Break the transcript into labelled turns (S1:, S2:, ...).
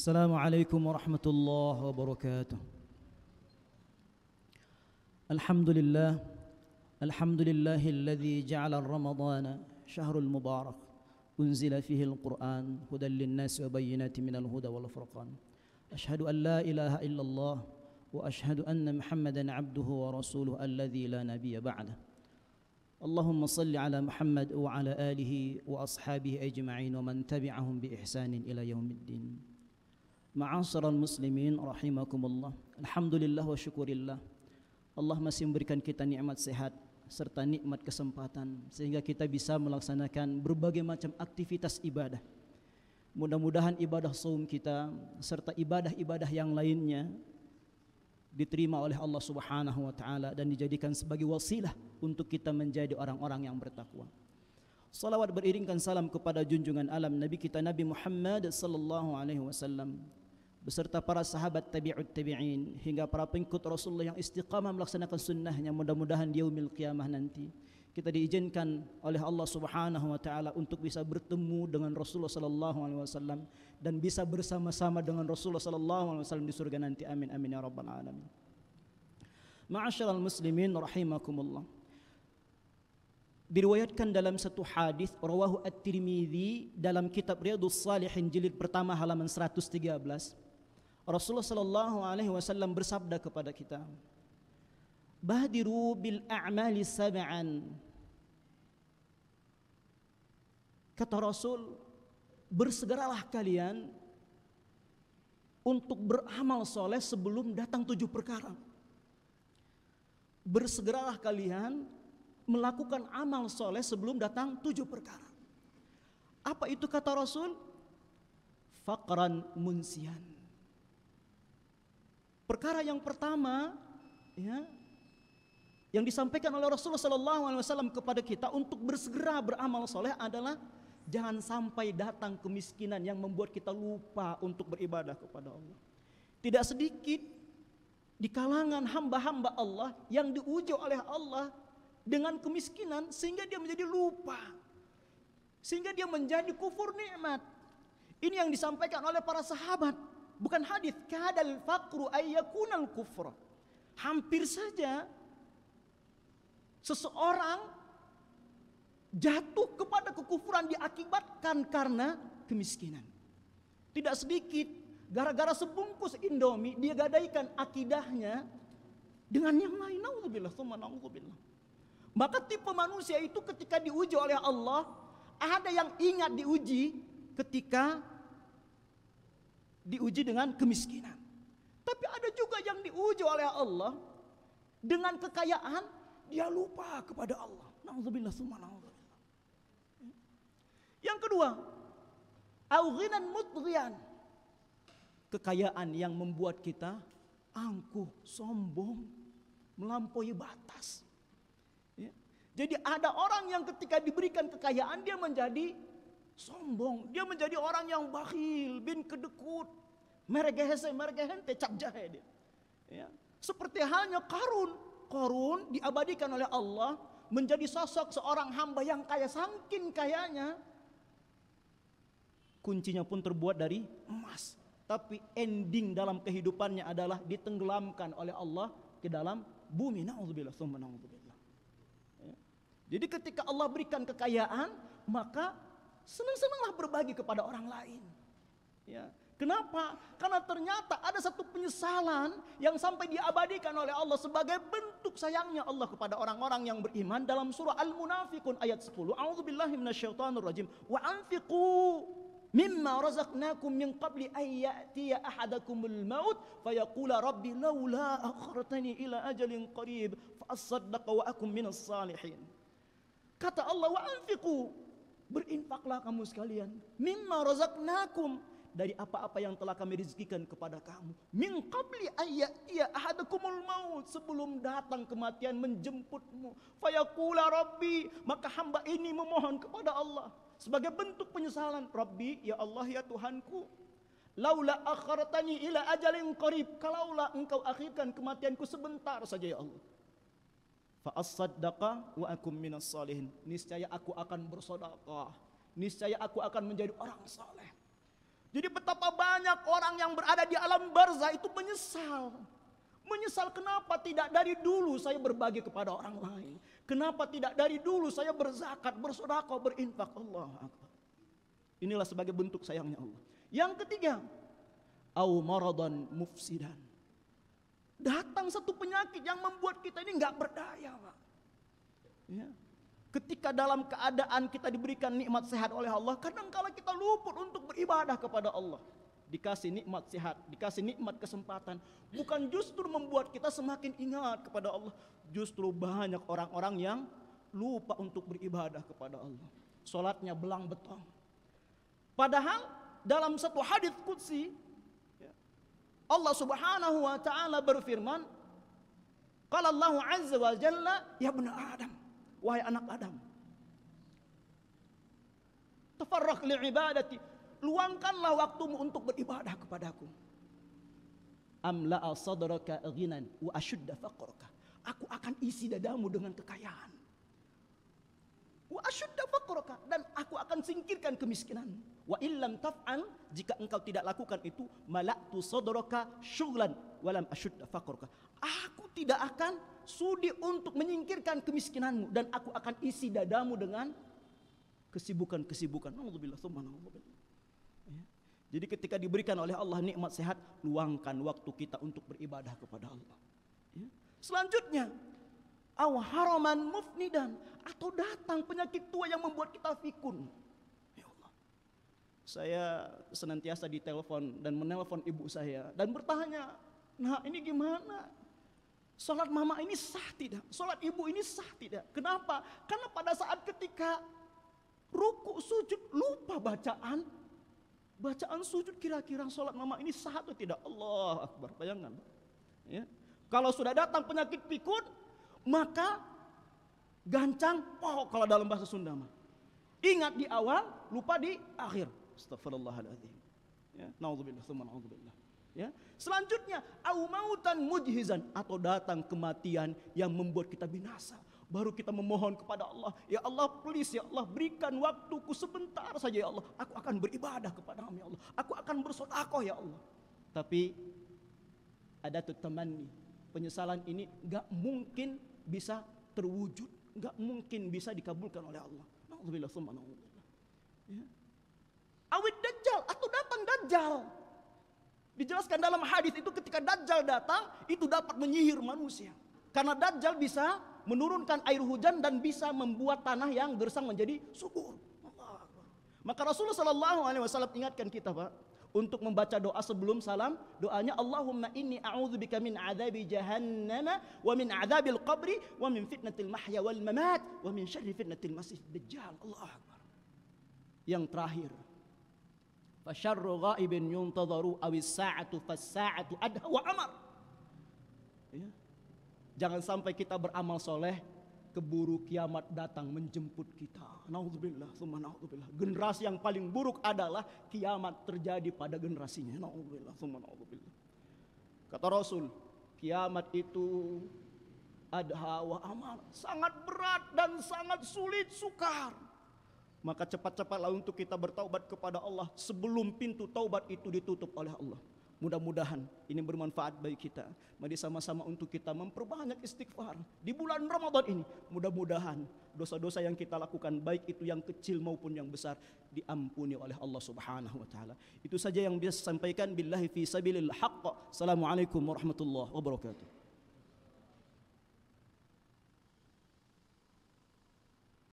S1: السلام عليكم ورحمة الله وبركاته. الحمد لله الذي جعل رمضان شهر المبارك أنزل فيه القرآن هدى للناس وبينات من الهدى والفرقان. أشهد أن لا إله إلا الله وأشهد أن محمدا عبده ورسوله الذي لا نبي بعده. اللهم صل على محمد وعلى آله وأصحابه أجمعين ومن تبعهم بإحسان إلى يوم الدين. Ma'asyiral muslimin rahimakumullah. Alhamdulillah wa syukurillah. Allah masih memberikan kita nikmat sehat serta nikmat kesempatan sehingga kita bisa melaksanakan berbagai macam aktivitas ibadah. Mudah-mudahan ibadah saum kita serta ibadah-ibadah yang lainnya diterima oleh Allah Subhanahu wa taala dan dijadikan sebagai wasilah untuk kita menjadi orang-orang yang bertakwa. Salawat beriringkan salam kepada junjungan alam Nabi kita Nabi Muhammad sallallahu alaihi wasallam beserta para sahabat tabi'ut tabi'in hingga para pengikut Rasulullah yang istiqamah melaksanakan sunnahnya. Mudah-mudahan di yaumil qiyamah nanti kita diizinkan oleh Allah Subhanahu wa taala untuk bisa bertemu dengan Rasulullah sallallahu alaihi wasallam dan bisa bersama-sama dengan Rasulullah sallallahu alaihi wasallam di surga nanti. Amin amin ya rabbal alamin. Ma'asyiral muslimin rahimakumullah. Diriwayatkan dalam satu hadis rawahu At-Tirmidzi dalam kitab Riyadhus Shalihin jilid pertama halaman 113. Rasulullah sallallahu alaihi wasallam bersabda kepada kita, "Badiru bil a'mali sab'an." Kata Rasul, bersegeralah kalian untuk beramal soleh sebelum datang 7 perkara. Bersegeralah kalian melakukan amal soleh sebelum datang 7 perkara. Apa itu kata Rasul? Faqran munsian. Perkara yang pertama, ya, yang disampaikan oleh Rasulullah sallallahu alaihi wasallam kepada kita untuk bersegera beramal soleh adalah jangan sampai datang kemiskinan yang membuat kita lupa untuk beribadah kepada Allah. Tidak sedikit di kalangan hamba-hamba Allah yang diuji oleh Allah dengan kemiskinan sehingga dia menjadi lupa, sehingga dia menjadi kufur nikmat. Ini yang disampaikan oleh para sahabat, bukan hadis. Kadal faqru ayyakunal kufra. Hampir saja seseorang jatuh kepada kekufuran diakibatkan karena kemiskinan. Tidak sedikit gara-gara sebungkus Indomie dia gadaikan akidahnya dengan yang lain. Nauzubillah tsumma nauzubillah. Maka tipe manusia itu ketika diuji oleh Allah, ada yang ingat diuji ketika diuji dengan kemiskinan. Tapi ada juga yang diuji oleh Allah dengan kekayaan, dia lupa kepada Allah. Nauzubillah tsumma nauzubillah. Yang kedua, au ghinan mutghiyan. Kekayaan yang membuat kita angkuh, sombong, melampaui batas. Jadi ada orang yang ketika diberikan kekayaan dia menjadi sombong, dia menjadi orang yang bakhil, bin kedekut, mergehen tecap jahe dia. Ya. Seperti halnya Qarun diabadikan oleh Allah menjadi sosok seorang hamba yang kaya, saking kayanya kuncinya pun terbuat dari emas, tapi ending dalam kehidupannya adalah ditenggelamkan oleh Allah ke dalam bumi. Nauzubillah tsumma nauzubillah. Jadi ketika Allah berikan kekayaan, maka senang-senanglah berbagi kepada orang lain. Ya. Kenapa? Karena ternyata ada satu penyesalan yang sampai diabadikan oleh Allah sebagai bentuk sayangnya Allah kepada orang-orang yang beriman dalam surah Al-Munafiqun ayat 10. A'udzubillahi minasyaitonirrajim. Wa anfiqu mimma razaqnakum min qabli an ya'tiya ahadakumul maut fayaqula rabbi laula akhartani ila ajalin qarib fa asaddaqa wa akum minas salihin. Kata Allah, wa anfiqu, berinfaklah kamu sekalian, mimma razaqnakum, dari apa-apa yang telah kami rezekikan kepada kamu, min qabli ayyatiya ahadakumul maut, sebelum datang kematian menjemputmu. Fayaqula rabbi, maka hamba ini memohon kepada Allah sebagai bentuk penyesalan, rabbi, ya Allah ya Tuhanku, laula akhartani ila ajalin qarib, kalaulah engkau akhirkan kematianku sebentar saja ya Allah, fa as-saddaqa wa akum minas salihin, niscaya aku akan bersedekah, niscaya aku akan menjadi orang saleh. Jadi betapa banyak orang yang berada di alam barzah itu menyesal. Menyesal kenapa tidak dari dulu saya berbagi kepada orang lain. Kenapa tidak dari dulu saya berzakat, bersedekah, berinfak. Allahu Akbar. Inilah sebagai bentuk sayangnya Allah. Yang ketiga, au maradan mufsidan. Datang satu penyakit yang membuat kita ini nggak berdaya, Pak. Ya. Ketika dalam keadaan kita diberikan nikmat sehat oleh Allah, kadang-kala kita luput untuk beribadah kepada Allah. Dikasih nikmat sehat, dikasih nikmat kesempatan, bukan justru membuat kita semakin ingat kepada Allah, justru banyak orang-orang yang lupa untuk beribadah kepada Allah. Salatnya belang betong. Padahal dalam satu hadis qudsi Allah Subhanahu wa taala berfirman, qala Allah azza wa jalla, ya ibnu Adam, wahai anak Adam, tafarraq li ibadati, luangkanlah waktumu untuk beribadah kepadaku. Amla'a sadraka ghinan wa ashudda faqraka, aku akan isi dadamu dengan kekayaan. Wa ashudda faqraka, dan aku akan singkirkan kemiskinanmu. Wa illam taf'al, jika engkau tidak lakukan itu, mala'tu sadraka syughlan wa lam ashudda faqraka, aku tidak akan sudi untuk menyingkirkan kemiskinanmu, dan aku akan isi dadamu dengan kesibukan-kesibukan. Alhamdulillah, subhanallah. Jadi ketika diberikan oleh Allah nikmat sehat, luangkan waktu kita untuk beribadah kepada Allah. Ya. Selanjutnya, aw haraman mufnidan, atau datang penyakit tua yang membuat kita pikun. Ya Allah. Saya senantiasa ditelepon dan menelpon ibu saya dan bertanya, nah ini gimana? Salat mama ini sah tidak? Salat ibu ini sah tidak? Kenapa? Karena pada saat ketika ruku sujud lupa bacaan sujud, kira-kira sholat mama ini sah atau tidak? Allah Akbar, bayangkan. Ya. Kalau sudah datang penyakit pikun, maka gancang pohok kalau dalam bahasa Sunda mah. Ingat di awal, lupa di akhir. Astagfirullahaladzim. Ya, naudzubillah, tsumma naudzubillah. Ya. Selanjutnya, au mautan mujhizan, atau datang kematian yang membuat kita binasa. Baru kita memohon kepada Allah, ya Allah please, ya Allah berikan waktuku sebentar saja ya Allah, aku akan beribadah kepada-Mu ya Allah, aku akan bersedekah ya Allah. Tapi ada tamanni, penyesalan ini gak mungkin bisa terwujud, gak mungkin bisa dikabulkan oleh Allah. Nauzubillah tsumma naudzubillah. Ya. Awid dajjal, atau datang dajjal. Dijelaskan dalam hadis itu, ketika dajjal datang itu dapat menyihir manusia. Karena dajjal bisa menurunkan air hujan dan bisa membuat tanah yang gersang menjadi subur. Maka Rasulullah SAW ingatkan kita, Pak, untuk membaca doa sebelum salam. Doanya, Allahumma inni a'udzubika min adzabi jahannam wa min adzabil qabri wa min fitnatil mahya wal mamat wa min syarri fitnatil masih dajjal. Allah Akbar. Yang terakhir, fasyarru ghaibin yuntadharu awis sa'atu fas-sa'atu adha wa amar. Ya. Jangan sampai kita beramal soleh, keburu kiamat datang menjemput kita. Naudzubillah, tsumma naudzubillah. Generasi yang paling buruk adalah kiamat terjadi pada generasinya. Naudzubillah, tsumma naudzubillah. Kata Rasul, kiamat itu adha wa amar, sangat berat dan sangat sulit, sukar. Maka cepat-cepatlah untuk kita bertaubat kepada Allah sebelum pintu taubat itu ditutup oleh Allah. Mudah-mudahan ini bermanfaat bagi kita. Mari sama-sama untuk kita memperbanyak istighfar di bulan Ramadan ini. Mudah-mudahan dosa-dosa yang kita lakukan, baik itu yang kecil maupun yang besar, diampuni oleh Allah Subhanahu wa taala. Itu saja yang bisa saya sampaikan. Billahi fi sabilil haqq. Assalamualaikum warahmatullahi wabarakatuh.